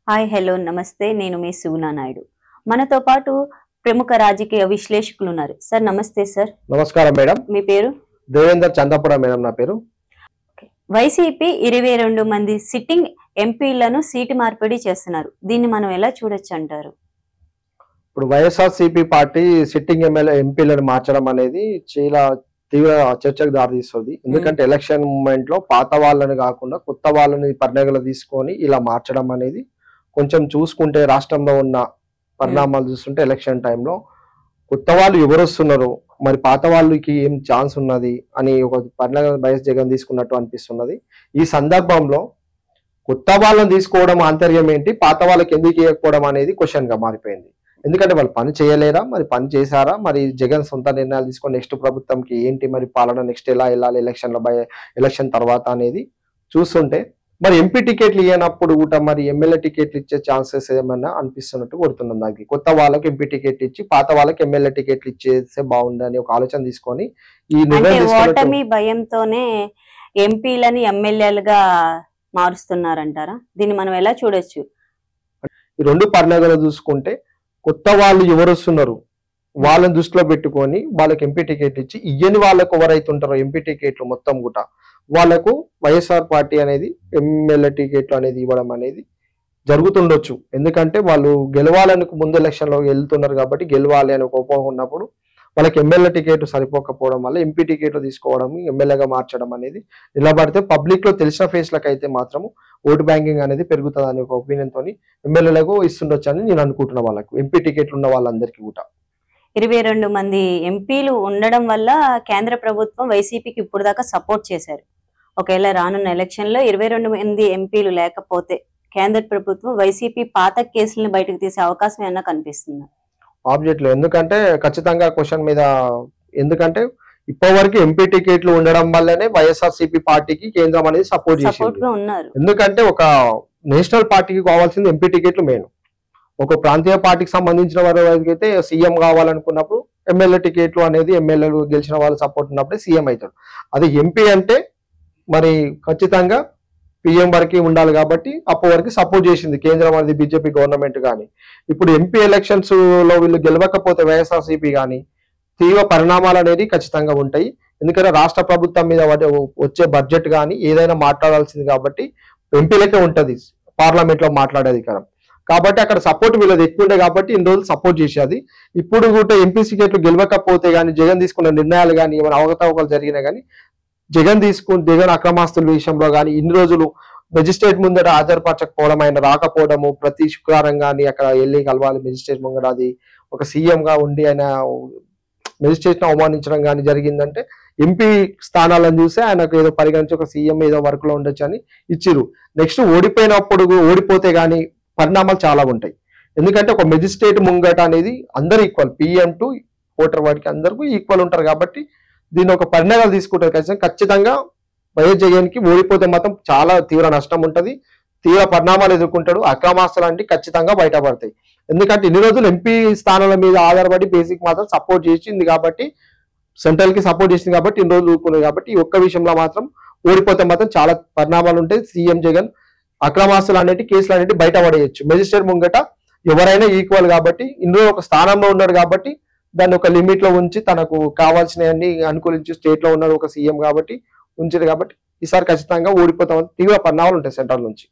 Hi hello నమస్తే నేను మీ సుగుణా నాయుడు. మనతో పాటు ప్రముఖ రాజకీయ విశ్లేషకులు ఉన్నారు. సార్ నమస్తే సార్. నమస్కారం మేడం. మీ పేరు? దేవేందర్ చందాపురం మేడం నా పేరు. వైసీపీ 22 మంది సిట్టింగ్ ఎంపీలను సీటు మార్పిడి చేస్తున్నారు. దీన్ని మనం ఎలా చూడొచ్చు అంటారు? ఇప్పుడు వైఎస్ఆర్సీపీ పార్టీ సిట్టింగ్ ఎమ్మెల్యే ఎంపీలను మార్చడం అనేది చాలా తీవ్ర చర్చకు దారితీస్తుంది. ఎందుకంటే ఎలక్షన్ మూమెంట్ లో పాత వాళ్ళని కాకుండా కొత్త వాళ్ళని పరిగణలో తీసుకొని ఇలా మార్చడం అనేది కొంచెం చూసుకుంటే రాష్ట్రంలో ఉన్న పరిణామాలు చూస్తుంటే ఎలక్షన్ టైంలో కొత్త వాళ్ళు ఎవరు వస్తున్నారు, మరి పాత వాళ్ళకి ఏం ఛాన్స్ ఉన్నది అని ఒక పరిణామం వైఎస్ జగన్ తీసుకున్నట్టు అనిపిస్తున్నది. ఈ సందర్భంలో కొత్త వాళ్ళని తీసుకోవడం ఆంతర్యం ఏంటి, పాత వాళ్ళకి ఎందుకు ఇవ్వకపోవడం అనేది క్వశ్చన్ గా మారిపోయింది. ఎందుకంటే వాళ్ళు పని చేయలేరా, మరి పని చేశారా, మరి జగన్ సొంత నిర్ణయాలు తీసుకొని నెక్స్ట్ ప్రభుత్వంకి ఏంటి మరి పాలన నెక్స్ట్ ఎలా వెళ్ళాలి ఎలక్షన్ తర్వాత అనేది చూస్తుంటే మరి ఎంపీ టికెట్లు ఇవ్వనప్పుడు కూడా మరి ఎమ్మెల్యే టికెట్లు ఇచ్చే ఛాన్సెస్ ఏమన్నా అనిపిస్తున్నట్టు కొడుతున్నాం. దానికి కొత్త వాళ్ళకి ఎంపీ టికెట్ ఇచ్చి పాత వాళ్ళకి ఎమ్మెల్యే టికెట్లు ఇచ్చేస్తే బాగుంది అని ఒక ఆలోచన తీసుకొని ఈ ఓటమి భయంతోనే ఎంపీలని ఎమ్మెల్యేలుగా మారుస్తున్నారంటారా? దీన్ని మనం ఎలా చూడొచ్చు? ఈ రెండు పరిణామాలు చూసుకుంటే కొత్త వాళ్ళు ఎవరు వస్తున్నారు వాళ్ళని దృష్టిలో పెట్టుకొని వాళ్ళకి ఎంపీ టికెట్ ఇచ్చి ఇయ్యని వాళ్ళకు ఎవరైతే ఉంటారో ఎంపీ టికెట్లు మొత్తం కూడా వాళ్ళకు వైఎస్ఆర్ పార్టీ అనేది ఎమ్మెల్యే టికెట్లు అనేది ఇవ్వడం అనేది జరుగుతుండొచ్చు. ఎందుకంటే వాళ్ళు గెలవాలని ముందు ఎలక్షన్ లో వెళ్తున్నారు కాబట్టి గెలవాలి అని కోపం ఉన్నప్పుడు వాళ్ళకి ఎమ్మెల్యే టికెట్ సరిపోకపోవడం వల్ల ఎంపీ టికెట్లు తీసుకోవడం ఎమ్మెల్యేగా మార్చడం అనేది నిలబడితే పబ్లిక్ లో తెలిసిన ఫేస్లకు అయితే మాత్రము ఓటు బ్యాంకింగ్ అనేది పెరుగుతుంది అనే ఒక ఒపీనియన్ తోని ఎమ్మెల్యేలకు ఇస్తుండొచ్చు అని నేను అనుకుంటున్నా. వాళ్ళకు ఎంపీ టికెట్లు ఉన్న వాళ్ళందరికీ కూడా 22 మంది ఎంపీలు ఉండడం వల్ల కేంద్ర ప్రభుత్వం వైసీపీకి ఇప్పుడు దాకా సపోర్ట్ చేశారు. ఒకవేళ రానున్న ఎలక్షన్ లో 22 మంది ఎంపీలు లేకపోతే కేంద్ర ప్రభుత్వం వైసీపీ పాత కేసులను బయటకు తీసే అవకాశం ఏమన్నా కనిపిస్తుందా? ఆబ్జెక్ట్ లో ఎందుకంటే ఖచ్చితంగా క్వశ్చన్ మీద ఎందుకంటే ఇప్పటి వరకు ఎంపీ టికెట్లు ఉండడం వల్లనే వైఎస్ఆర్సీపీ పార్టీకి కేంద్రం అనేది సపోర్ట్ చేసింది. ఎందుకంటే ఒక నేషనల్ పార్టీకి కావాల్సింది ఎంపీ టికెట్లు మెయిన్. ఒక ప్రాంతీయ పార్టీకి సంబంధించిన వారికి అయితే సీఎం కావాలనుకున్నప్పుడు ఎమ్మెల్యే టికెట్లు అనేది ఎమ్మెల్యేలు గెలిచిన వాళ్ళు సపోర్ట్ ఉన్నప్పుడే సీఎం అవుతాడు. అది ఎంపీ అంటే మరి ఖచ్చితంగా పిఎం వరకు ఉండాలి కాబట్టి అప్పటి వరకు సపోర్ట్ చేసింది కేంద్రం అనేది బీజేపీ గవర్నమెంట్. కానీ ఇప్పుడు ఎంపీ ఎలక్షన్స్ లో వీళ్ళు గెలవకపోతే వైఎస్ఆర్సీపీ కానీ తీవ్ర పరిణామాలు అనేది ఖచ్చితంగా ఉంటాయి. ఎందుకంటే రాష్ట్ర ప్రభుత్వం మీద వచ్చే బడ్జెట్ కానీ ఏదైనా మాట్లాడాల్సింది కాబట్టి ఎంపీలకే ఉంటది పార్లమెంట్ లో మాట్లాడే అధికారం. కాబట్టి అక్కడ సపోర్ట్ వీళ్ళది ఎక్కువ ఉండే కాబట్టి ఇన్ని రోజులు సపోర్ట్ చేసేది. ఇప్పుడు కూడా ఎంపీ టికెట్లు గెలవకపోతే కానీ జగన్ తీసుకున్న నిర్ణయాలు కానీ ఏమైనా అవకతవకలు జరిగినా కానీ జగన్ అక్రమాస్తుల విషయంలో కానీ ఇన్ని రోజులు మెజిస్ట్రేట్ ముందర హాజరుపరచకపోవడం, ఆయన రాకపోవడము, ప్రతి శుక్రవారం కానీ అక్కడ వెళ్ళి కలవాలి మెజిస్ట్రేట్ ముందర, అది ఒక సీఎం గా ఉండి ఆయన మెజిస్ట్రేట్ అవమానించడం కానీ జరిగిందంటే ఎంపీ స్థానాలను చూసి ఆయనకు ఏదో పరిగణించి ఒక సీఎం ఏదో వర్క్ లో ఉండొచ్చు అని ఇచ్చిరు. నెక్స్ట్ ఓడిపోతే కానీ పరిణామాలు చాలా ఉంటాయి. ఎందుకంటే ఒక మెజిస్ట్రేట్ ముంగట అనేది అందరు ఈక్వల్, పిఎం టు ఓటర్ వాడికి అందరికీ ఈక్వల్ ఉంటారు. కాబట్టి దీన్ని ఒక పరిణామాలు తీసుకుంటారు. ఖచ్చితంగా వైఎస్ జగన్ కి ఓడిపోతే మాత్రం చాలా తీవ్ర నష్టం ఉంటుంది, తీవ్ర పరిణామాలు ఎదుర్కొంటాడు. అక్రమాస్తులు అంటే ఖచ్చితంగా బయటపడతాయి. ఎందుకంటే ఇన్ని రోజులు ఎంపీ స్థానాల మీద ఆధారపడి బేసిక్ మాత్రం సపోర్ట్ చేసింది కాబట్టి, సెంట్రల్ కి సపోర్ట్ చేసింది కాబట్టి ఇన్ని రోజులు ఊరుకున్నది కాబట్టి ఈ ఒక్క విషయంలో మాత్రం ఓడిపోతే మాత్రం చాలా పరిణామాలు ఉంటాయి. సీఎం జగన్ అక్రమాస్తులు అనేటి కేసులు అనేవి బయటపడేయచ్చు. మెజిస్ట్రేట్ ముంగట ఎవరైనా ఈక్వల్ కాబట్టి ఇందులో ఒక స్థానంలో ఉన్నాడు కాబట్టి దాన్ని ఒక లిమిట్ లో ఉంచి తనకు కావాల్సినవన్నీ అనుకూలించి స్టేట్ లో ఉన్నాడు ఒక సీఎం కాబట్టి ఉంచారు. కాబట్టి ఈసారి ఖచ్చితంగా ఓడిపోతామని తీవ్ర పరిణామాలు ఉంటాయి సెంట్రల్ నుంచి.